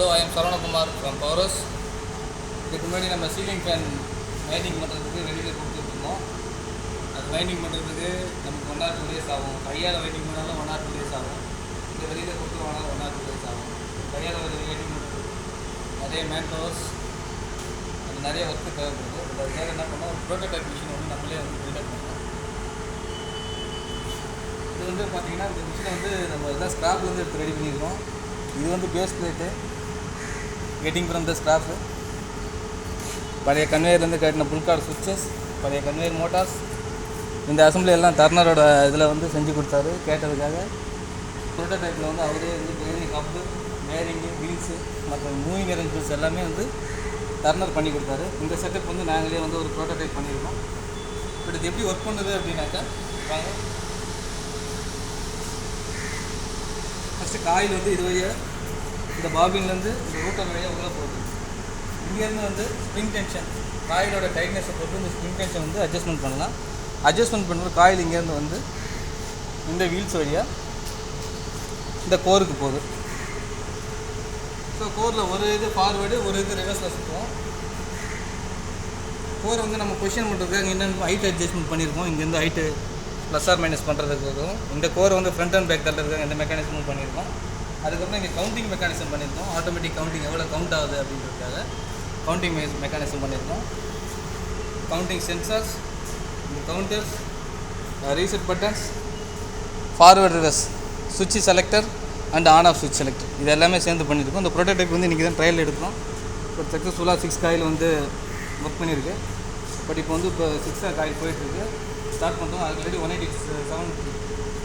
Hello, I am Sarvanakumar from Powerhouse. இதுக்கு முன்னாடி நம்ம சீலிங் ஃபேன் வைண்டிங் பண்ணுறதுக்கு வெளியில் கொடுத்துருக்கோம். அது வைண்டிங் பண்ணுறதுக்கு நமக்கு 1 or 2 days ஆகும். கையால் வைண்டிங் பண்ணாலும் 1 or 2 days ஆகும். இது வெளியில் கொடுத்துருவாங்க 1 or 2 days ஆகும். கையால் வைண்டிங் பண்ணுறது நிறைய மேன் பவர்ஸ், அது நிறைய ஒர்க்கு தேவைப்படுது. அதுக்காக என்ன பண்ணோம், ஒரு ப்ரோட்டோடைப் மிஷின் வந்து நம்மளே வந்து பில்டப் பண்ணோம். இது வந்து பார்த்திங்கன்னா இந்த மிஷினை வந்து நம்ம எல்லாம் ஸ்க்ராப் வந்து எடுத்து ரெடி பண்ணியிருக்கோம். இது வந்து base plate getting from the scrap, பழைய கன்வேயர்லேருந்து கட்டின புல்கார்டு சுவிட்சஸ், பழைய கன்வேயர் மோட்டார்ஸ். இந்த அசம்பிளி எல்லாம் டர்னரோட இதில் வந்து செஞ்சு கொடுத்தாரு கேட்டதுக்காக. ப்ரோட்டோடைப்பில் வந்து அவரே வந்து பேரிங் கப்பு, பேரிங்கு, வீல்ஸு, மற்ற மூவிங் அரேஞ்ச்மெண்ட்ஸ் எல்லாமே வந்து டர்னர் பண்ணி கொடுத்தாரு. இந்த செட்டப் வந்து நாங்களே வந்து ஒரு ப்ரோட்டோடைப் பண்ணியிருக்கோம். பட் இது எப்படி ஒர்க் பண்ணுது அப்படின்னாக்கா, வாங்க ஃபஸ்ட்டு காயில் வந்து இது வழியாக இந்த பாபின்லேருந்து இந்த ரூட்டர் வழியாக உள்ளே போகுது. இங்கேருந்து வந்து ஸ்ப்ரிங் டென்ஷன், காயிலோட டைட்னஸை பொறுத்து இந்த ஸ்ப்ரிங் டென்ஷன் வந்து அட்ஜஸ்ட்மெண்ட் பண்ணலாம். அட்ஜஸ்ட்மெண்ட் பண்ணுறது காயில் இங்கேருந்து வந்து இந்த வீல்ஸ் வழியாக இந்த கோருக்கு போகுது. ஸோ கோரில் ஒரு இது ஃபார்வேர்டு, ஒரு இது ரிவர்ஸில் சுற்றுவோம். கோரை வந்து நம்ம பொசிஷன் பண்ணுறதுக்கு அங்கே என்னென்ன ஹைட் அட்ஜஸ்ட்மெண்ட் பண்ணியிருக்கோம். இங்கேருந்து ஹைட்டு ப்ளஸ் ஆர் மைனஸ் பண்ணுறதுக்கும் இந்த கோரை வந்து ஃப்ரண்ட் அண்ட் பேக் தள்ளுறதுக்கு இந்த மெக்கானிசமும் பண்ணியிருக்கோம். அதுக்கப்புறம் இங்கே கவுண்டிங் மெக்கானிசம் பண்ணியிருக்கோம். ஆட்டோமேட்டிக் கவுண்டிங் எவ்வளோ கவுண்ட் ஆகுது அப்படின்றதுக்காக கவுண்டிங் மெக்கானிசம் பண்ணியிருக்கோம். கவுண்டிங் சென்சார்ஸ், இந்த counters, reset buttons, forward reverse, சுவிட்ச் செலக்டர் அண்ட் ஆன் ஆஃப் சுவிட்ச் செலக்டர், இது எல்லாமே சேர்ந்து பண்ணியிருக்கோம். இந்த ப்ரோட்டோடைப் வந்து இன்றைக்கி தான் ட்ரையல் எடுக்கிறோம். இப்போ சக்ஸஸ்ஃபுல்லாக 6 காயில் வந்து ஒர்க் பண்ணியிருக்கு. பட் இப்போ வந்து 6 காயில் போயிட்டுருக்கு. ஸ்டார்ட் பண்ணுறோம். ஆல்ரெடி 187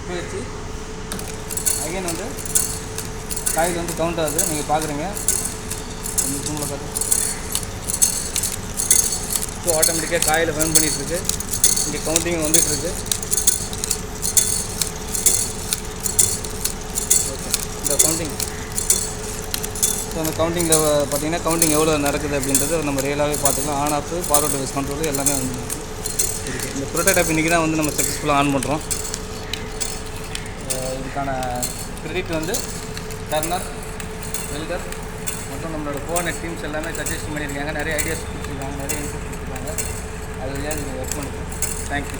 போயிடுச்சு. அகைன் வந்து காயில் வந்து கவுண்ட் ஆகுது, நீங்கள் பார்க்குறீங்க. கொஞ்சம் ஜூமில் பார்த்து. ஸோ ஆட்டோமேட்டிக்காக காயில் பேர்ன் பண்ணிகிட்ருக்கு. இங்கே கவுண்டிங் வந்துட்டுருக்கு. ஓகே, இந்த கவுண்டிங். ஸோ அந்த கவுண்டிங்கில் பார்த்தீங்கன்னா கவுண்டிங் எவ்வளோ நடக்குது அப்படின்றது நம்ம ரியலாகவே பார்த்துக்கலாம். On off, forward reverse control எல்லாமே வந்து இருக்குது. இந்த ப்ரோட்டோடைப் இன்றைக்கி தான் வந்து நம்ம சக்ஸஸ்ஃபுல்லாக ஆன் பண்ணுறோம். இதுக்கான கிரெடிட் வந்து டர்னர், வெல்டர் மற்றும் நம்மளோட கோஆர்டினேட் டீம்ஸ் எல்லாமே சஜஷன் பண்ணியிருக்காங்க. நிறைய ஐடியாஸ் கொடுத்துருக்காங்க, நிறைய இன்புட் கொடுத்துருக்காங்க. அது வழியாக இது ஒர்க் பண்ணுறோம். தேங்க்யூ.